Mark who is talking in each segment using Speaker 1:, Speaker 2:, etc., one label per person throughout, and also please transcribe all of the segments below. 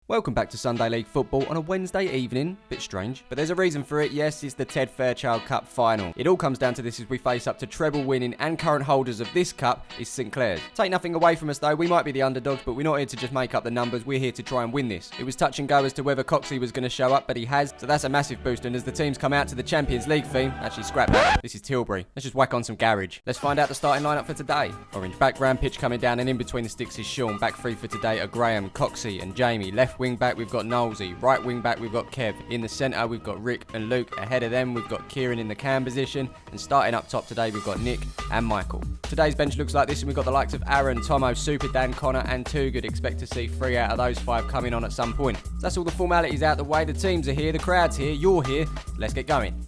Speaker 1: Welcome back to Sunday League Football on a Wednesday evening. Bit strange, but there's a reason for it. Yes, it's the Ted Fairchild Cup final. It all comes down to this as we face up to treble winning and current holders of this cup is St Clere's. Take nothing away from us though, we might be the underdogs, but we're not here to just make up the numbers, we're here to try and win this. It was touch and go as to whether Coxey was going to show up, but he has, so that's a massive boost, and as the teams come out to the Champions League theme, actually scrap that, this is Tilbury. Let's just whack on some garage. Let's find out the starting lineup for today. Orange background, pitch coming down, and in between the sticks is Sean. Back three for today are Graham, Coxey and Jamie. Left wing back we've got Nosey. Right wing back we've got Kev. In the centre we've got Rick and Luke. Ahead of them we've got Kieran in the cam position. And starting up top today we've got Nick and Michael. Today's bench looks like this, and we've got the likes of Aaron, Tomo, Super Dan, Connor and Too Good. Expect to see 3 out of those 5 coming on at some point. So that's all the formalities out the way. The teams are here, the crowd's here, you're here. Let's get going.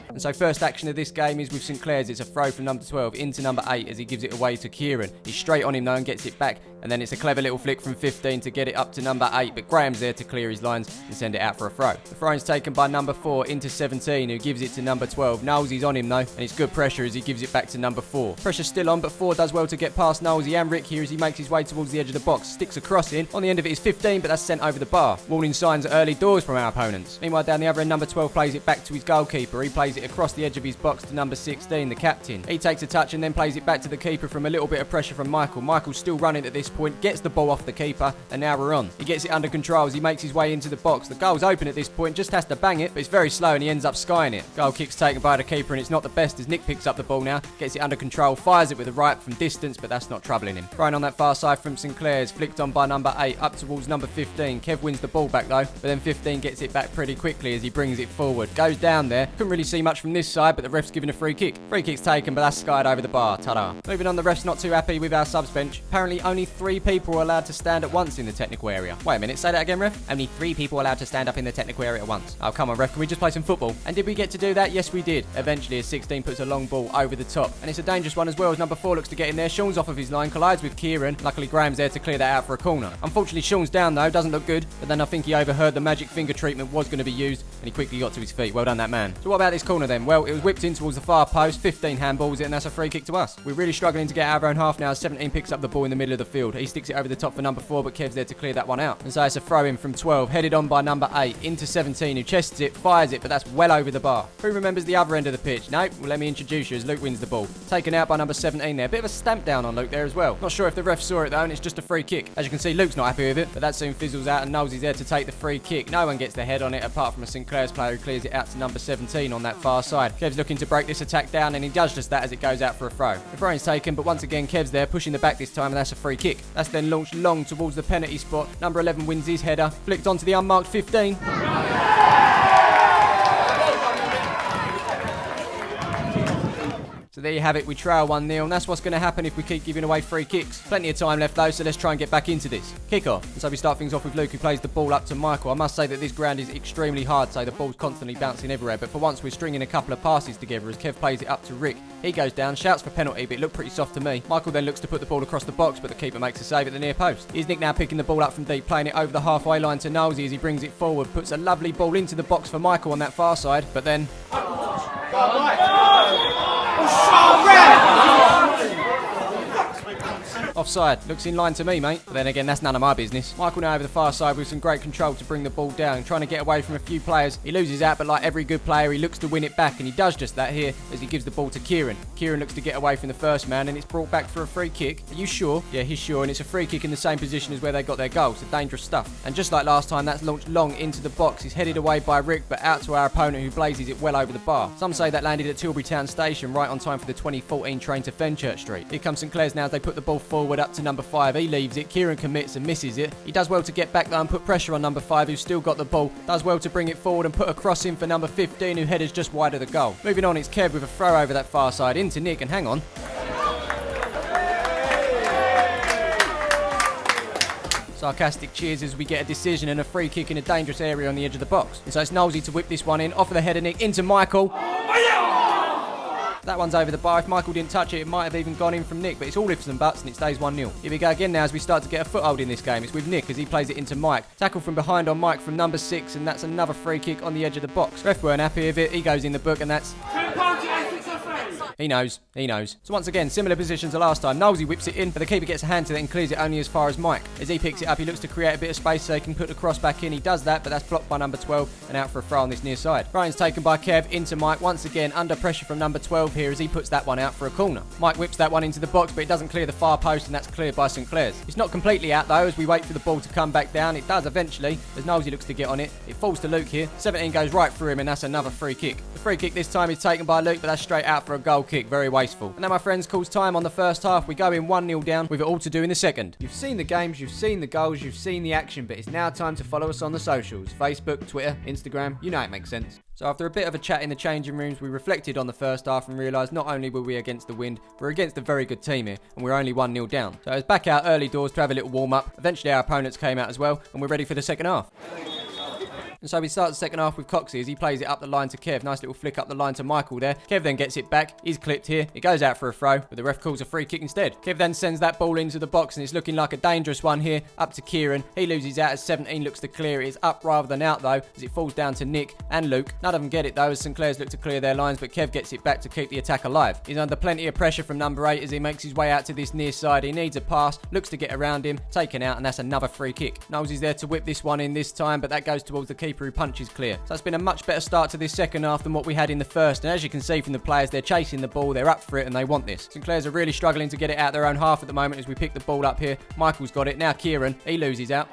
Speaker 1: And so first action of this game is with St Clere's. It's a throw from number 12 into number 8 as he gives it away to Kieran. He's straight on him though and gets it back. And then it's a clever little flick from 15 to get it up to number 8. But Graham's there to clear his lines and send it out for a throw. The throw-in's taken by number 4 into 17 who gives it to number 12. Nosey's on him though, and it's good pressure as he gives it back to number 4. Pressure's still on, but 4 does well to get past Nosey and Rick here as he makes his way towards the edge of the box. Sticks a cross in. On the end of it is 15, but that's sent over the bar. Warning signs at early doors from our opponents. Meanwhile down the other end, number 12 plays it back to his goalkeeper. He plays it across the edge of his box to number 16, the captain. He takes a touch and then plays it back to the keeper from a little bit of pressure from Michael. Michael's still running at this point, gets the ball off the keeper, and now we're on. He gets it under control as he makes his way into the box. The goal's open at this point, just has to bang it, but it's very slow and he ends up skying it. Goal kick's taken by the keeper and it's not the best as Nick picks up the ball now, gets it under control, fires it with the right from distance, but that's not troubling him. Thrown on that far side from St Clere's, flicked on by number 8, up towards number 15. Kev wins the ball back though, but then 15 gets it back pretty quickly as he brings it forward. Goes down there, couldn't really see much from this side, but the ref's given a free kick. Free kick's taken, but that's skied over the bar. Ta-da. Moving on, the ref's not too happy with our subs bench. Apparently only 3 people are allowed to stand at once in the technical area. Wait a minute, say that again, ref? Only 3 people allowed to stand up in the technical area at once. Oh, come on, ref, can we just play some football? And did we get to do that? Yes, we did. Eventually, as 16 puts a long ball over the top. And it's a dangerous one as well as number 4 looks to get in there. Sean's off of his line, collides with Kieran. Luckily, Graham's there to clear that out for a corner. Unfortunately, Sean's down though, doesn't look good. But then I think he overheard the magic finger treatment was going to be used and he quickly got to his feet. Well done, that man. So what about this corner then? Well, it was whipped in towards the far post. 15 handballs it and that's a free kick to us. We're really struggling to get out of our own half now as 17 picks up the ball in the middle of the field. He sticks it over the top for number 4, but Kev's there to clear that one out. And so it's a throw in from 12, headed on by number 8 into 17 who chests it, fires it, but that's well over the bar. Who remembers the other end of the pitch? No? Well, let me introduce you as Luke wins the ball. Taken out by number 17 there. Bit of a stamp down on Luke there as well. Not sure if the ref saw it though, and it's just a free kick. As you can see, Luke's not happy with it, but that soon fizzles out and Nosey's there to take the free kick. No one gets the head on it apart from a St Clere's player who clears it out to number 17 on that far side. Kev's looking to break this attack down and he does just that as it goes out for a throw. The throw is taken, but once again Kev's there pushing the back this time and that's a free kick. That's then launched long towards the penalty spot. Number 11 wins his header, flicked onto the unmarked 15. So there you have it, we trail 1-0, and that's what's going to happen if we keep giving away free kicks. Plenty of time left though, so let's try and get back into this. Kick off. And so we start things off with Luke who plays the ball up to Michael. I must say that this ground is extremely hard, so the ball's constantly bouncing everywhere, but for once we're stringing a couple of passes together as Kev plays it up to Rick. He goes down, shouts for penalty, but it looked pretty soft to me. Michael then looks to put the ball across the box, but the keeper makes a save at the near post. Here's Nick now picking the ball up from deep, playing it over the halfway line to Nosey as he brings it forward, puts a lovely ball into the box for Michael on that far side, but then... Offside. Looks in line to me, mate. But then again, that's none of my business. Michael now over the far side with some great control to bring the ball down, trying to get away from a few players. He loses out, but like every good player, he looks to win it back, and he does just that here as he gives the ball to Kieran. Kieran looks to get away from the first man, and it's brought back for a free kick. Are you sure? Yeah, he's sure, and it's a free kick in the same position as where they got their goal, so dangerous stuff. And just like last time, that's launched long into the box. He's headed away by Rick, but out to our opponent who blazes it well over the bar. Some say that landed at Tilbury Town Station right on time for the 2014 train to Fenchurch Street. Here comes St Clere's now as they put the ball forward up to number 5. He leaves it, Kieran commits and misses it. He does well to get back though and put pressure on number 5 who's still got the ball. Does well to bring it forward and put a cross in for number 15 who headers just wide of the goal. Moving on, it's Kev with a throw over that far side into Nick, and hang on. Sarcastic cheers as we get a decision and a free kick in a dangerous area on the edge of the box. And so it's Nosey to whip this one in, off of the header Nick into Michael. That one's over the bar. If Michael didn't touch it, it might have even gone in from Nick, but it's all ifs and buts and it stays 1-0. Here we go again now as we start to get a foothold in this game. It's with Nick as he plays it into Mike. Tackle from behind on Mike from number 6, and that's another free kick on the edge of the box. Ref weren't happy with it. He goes in the book, and that's... He knows. So once again, similar position to last time. Leauge whips it in, but the keeper gets a hand to it and clears it only as far as Mike. As he picks it up, he looks to create a bit of space so he can put the cross back in. He does that, but that's blocked by number 12 and out for a throw on this near side. Ryan's taken by Kev into Mike. Once again, under pressure from number 12 here as he puts that one out for a corner. Mike whips that one into the box, but it doesn't clear the far post, and that's cleared by St Clare's. It's not completely out though as we wait for the ball to come back down. It does eventually as Leauge looks to get on it. It falls to Luke here. 17 goes right through him, and that's another free kick. The free kick this time is taken by Luke, but that's straight out for a goal kick. Very wasteful. And now, my friends, calls time on the first half. We go in 1-0 down with it all to do in the second.
Speaker 2: You've seen the games, you've seen the goals, you've seen the action, but it's now time to follow us on the socials. Facebook, Twitter, Instagram, you know it makes sense.
Speaker 1: So after a bit of a chat in the changing rooms, we reflected on the first half and realised not only were we against the wind, we're against a very good team here, and we're only 1-0 down. So I was back out early doors to have a little warm-up. Eventually our opponents came out as well, and we're ready for the second half. And so we start the second half with Coxie as he plays it up the line to Kev. Nice little flick up the line to Michael there. Kev then gets it back. He's clipped here. It goes out for a throw, but the ref calls a free kick instead. Kev then sends that ball into the box, and it's looking like a dangerous one here. Up to Kieran. He loses out as 17 looks to clear it. It's up rather than out though, as it falls down to Nick and Luke. None of them get it though, as St Clare's look to clear their lines, but Kev gets it back to keep the attack alive. He's under plenty of pressure from number 8 as he makes his way out to this near side. He needs a pass, looks to get around him, taken out, and that's another free kick. Knowles is there to whip this one in this time, but that goes towards the keeper who punches clear. So it's been a much better start to this second half than what we had in the first, and as you can see from the players, they're chasing the ball, they're up for it, and they want this. St Clare's are really struggling to get it out their own half at the moment as we pick the ball up here. Michael's got it, now Kieran, he loses out.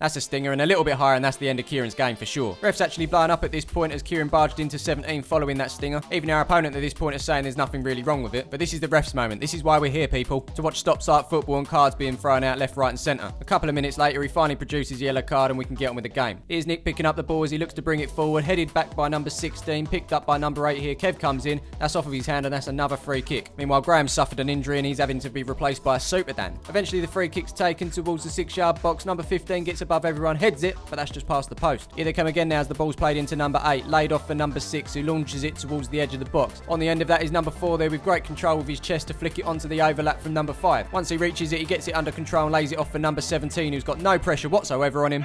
Speaker 1: That's a stinger and a little bit higher, and that's the end of Kieran's game for sure. Ref's actually blown up at this point as Kieran barged into 17 following that stinger. Even our opponent at this point is saying there's nothing really wrong with it, but this is the ref's moment. This is why we're here, people, to watch stop-start football and cards being thrown out left, right and centre. A couple of minutes later, he finally produces a yellow card and we can get on with the game. Here's Nick picking up the ball as he looks to bring it forward, headed back by number 16, picked up by number 8 here. Kev comes in, that's off of his hand, and that's another free kick. Meanwhile, Graham suffered an injury and he's having to be replaced by a Super Dan. Eventually, the free kick's taken towards the 6-yard box. Number 15 gets above everyone, heads it, but that's just past the post. Here they come again now as the ball's played into number 8, laid off for number 6, who launches it towards the edge of the box. On the end of that is number 4 there with great control with his chest to flick it onto the overlap from number 5. Once he reaches it, he gets it under control and lays it off for number 17, who's got no pressure whatsoever on him.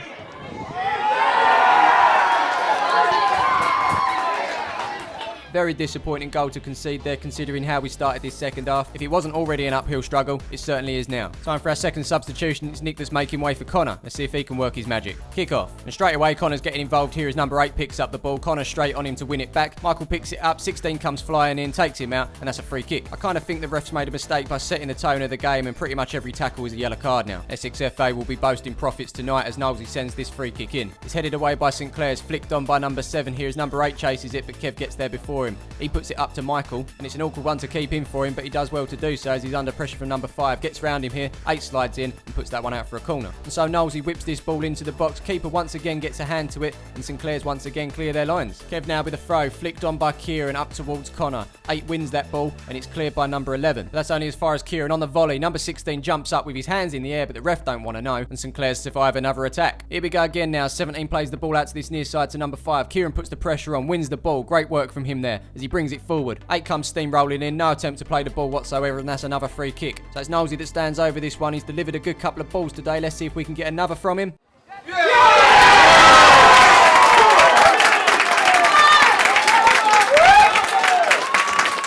Speaker 1: Very disappointing goal to concede there, considering how we started this second half. If it wasn't already an uphill struggle, it certainly is now. Time for our second substitution. It's Nick that's making way for Connor. Let's see if he can work his magic. Kick off. And straight away, Connor's getting involved here as number 8 picks up the ball. Connor straight on him to win it back. Michael picks it up. 16 comes flying in, takes him out, and that's a free kick. I kind of think the refs made a mistake by setting the tone of the game, and pretty much every tackle is a yellow card now. SXFA will be boasting profits tonight as Knowlesy sends this free kick in. It's headed away by St Clare's, flicked on by number 7 here as number 8 chases it, but Kev gets there before him. He puts it up to Michael, and it's an awkward one to keep in for him, but he does well to do so as he's under pressure from number 5, gets round him here, 8 slides in and puts that one out for a corner. And so Knowlesy whips this ball into the box, keeper once again gets a hand to it, and St Clare's once again clear their lines. Kev now with a throw, flicked on by Kieran up towards Connor. 8 wins that ball, and it's cleared by number 11. But that's only as far as Kieran. On the volley, number 16 jumps up with his hands in the air, but the ref don't want to know, and St Clare's survive another attack. Here we go again now. 17 plays the ball out to this near side to number 5. Kieran puts the pressure on, wins the ball. Great work from him there as he brings it forward. 8 comes steamrolling in, no attempt to play the ball whatsoever, and that's another free kick. So it's Knowlesy that stands over this one. He's delivered a good couple of balls today. Let's see if we can get another from him.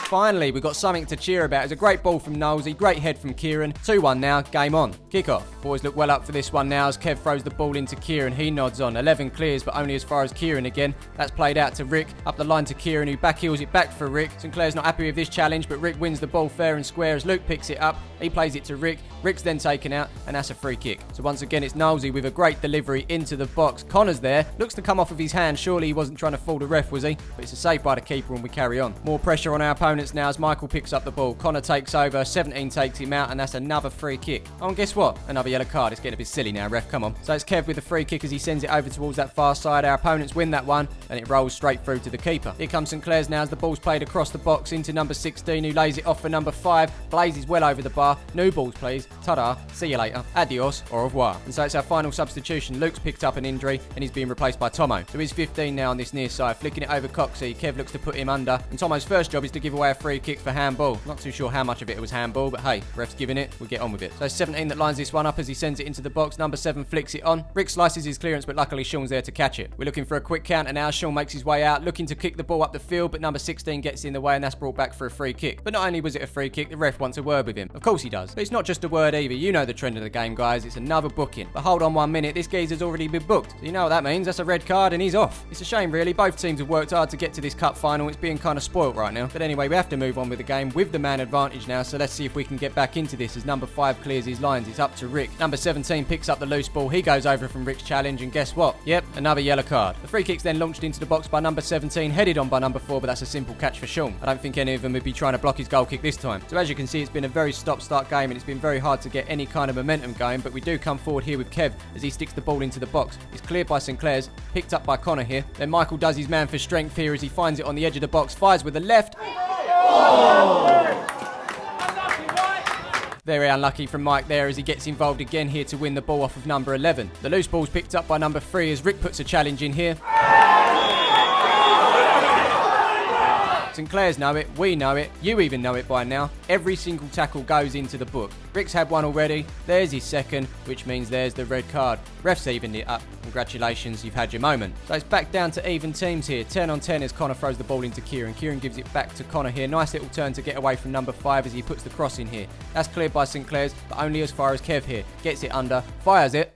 Speaker 1: Finally, we've got something to cheer about. It's a great ball from Knowlesy, great head from Kieran. 2-1 now, game on. Kick off. Boys look well up for this one now as Kev throws the ball into Kieran. He nods on. 11 clears, but only as far as Kieran again. That's played out to Rick. Up the line to Kieran, who backheels it back for Rick. St Clare's not happy with this challenge, but Rick wins the ball fair and square as Luke picks it up. He plays it to Rick. Rick's then taken out, and that's a free kick. So once again, it's Knowlesy with a great delivery into the box. Connor's there. Looks to come off of his hand. Surely he wasn't trying to fool the ref, was he? But it's a save by the keeper, and we carry on. More pressure on our opponents now as Michael picks up the ball. Connor takes over. 17 takes him out, and that's another free kick. Oh, and guess what? Another yellow card. It's getting a bit silly now, ref. Come on. So it's Kev with the free kick as he sends it over towards that far side. Our opponents win that one, and it rolls straight through to the keeper. Here comes St Clare's now as the ball's played across the box into number 16, who lays it off for number 5. Blazes well over the bar. New balls, please. Ta-da, see you later, adios, au revoir. And so it's our final substitution. Luke's picked up an injury and he's being replaced by Tomo. So he's 15 now on this near side, flicking it over Coxey. Kev looks to put him under, and Tomo's first job is to give away a free kick for handball. Not too sure how much of it was handball, but hey, ref's giving it, we'll get on with it. So 17 that lines this one up as he sends it into the box. Number 7 flicks it on. Rick slices his clearance, but luckily Sean's there to catch it. We're looking for a quick counter now. Sean makes his way out, looking to kick the ball up the field, but number 16 gets in the way, and that's brought back for a free kick. But not only was it a free kick, the ref wants a word with him. Of course he does. But it's not just a word either. You know the trend of the game, guys. It's another booking. But hold on 1 minute, this geezer's already been booked. So you know what that means. That's a red card and he's off. It's a shame, really. Both teams have worked hard to get to this cup final. It's being kind of spoilt right now. But anyway, we have to move on with the game with the man advantage now. So let's see if we can get back into this as number 5 clears his lines. It's up to Rick. Number 17 picks up the loose ball. He goes over from Rick's challenge, and guess what? Yep, another yellow card. The free kick's then launched into the box by number 17, headed on by number 4, but that's a simple catch for Sean. I don't think any of them would be trying to block his goal kick this time. So as you can see, it's been a very stop-start game, and it's been very hard to get any kind of momentum going, but we do come forward here with Kev as he sticks the ball into the box. It's cleared by St Clare's, picked up by Connor here. Then Michael does his man for strength here as he finds it on the edge of the box, fires with the left. Oh! Very unlucky from Mike there as he gets involved again here to win the ball off of number 11. The loose ball's picked up by number 3 as Rick puts a challenge in here. St Clare's know it, we know it, you even know it by now. Every single tackle goes into the book. Rick's had one already, there's his second, which means there's the red card. Ref's evened it up. Congratulations, you've had your moment. So it's back down to even teams here. 10 on 10 as Connor throws the ball into Kieran. Kieran gives it back to Connor here. Nice little turn to get away from number 5 as he puts the cross in here. That's cleared by St Clare's, but only as far as Kev here. Gets it under, fires it.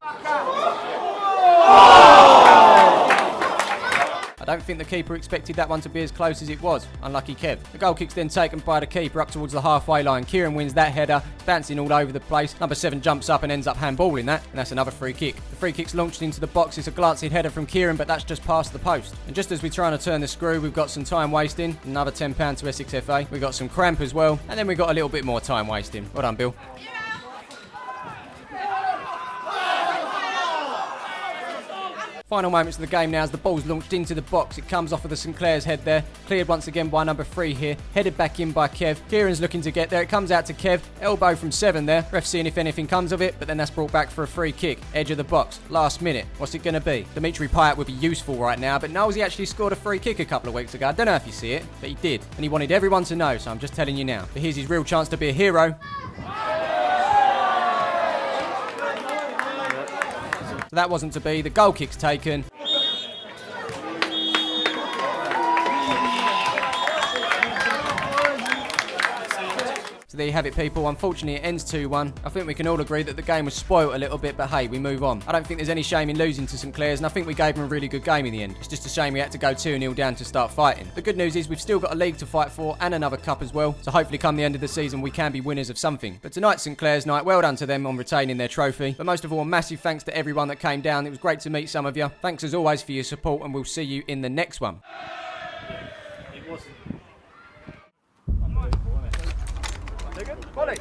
Speaker 1: I don't think the keeper expected that one to be as close as it was. Unlucky Kev. The goal kick's then taken by the keeper up towards the halfway line. Kieran wins that header, bouncing all over the place. Number 7 jumps up and ends up handballing that, and that's another free kick. The free kick's launched into the box. It's a glancing header from Kieran, but that's just past the post. And just as we're trying to turn the screw, we've got some time wasting. Another £10 to Essex FA. We've got some cramp as well, and then we've got a little bit more time wasting. Well done, Bill. Final moments of the game now as the ball's launched into the box. It comes off of the St Clare's head there. Cleared once again by number 3 here. Headed back in by Kev. Kieran's looking to get there. It comes out to Kev. Elbow from 7 there. Ref seeing if anything comes of it, but then that's brought back for a free kick. Edge of the box. Last minute. What's it going to be? Dimitri Payet would be useful right now, but Knowles, he actually scored a free kick a couple of weeks ago. I don't know if you see it, but he did. And he wanted everyone to know, so I'm just telling you now. But here's his real chance to be a hero. So that wasn't to be. The goal kick's taken. So there you have it, people. Unfortunately, it ends 2-1. I think we can all agree that the game was spoilt a little bit, but hey, we move on. I don't think there's any shame in losing to St Clare's, and I think we gave them a really good game in the end. It's just a shame we had to go 2-0 down to start fighting. The good news is we've still got a league to fight for and another cup as well, so hopefully come the end of the season we can be winners of something. But tonight's St Clare's night. Well done to them on retaining their trophy. But most of all, massive thanks to everyone that came down. It was great to meet some of you. Thanks as always for your support, and we'll see you in the next one.
Speaker 3: It wasn't. Unbelievable, wasn't it? Volley.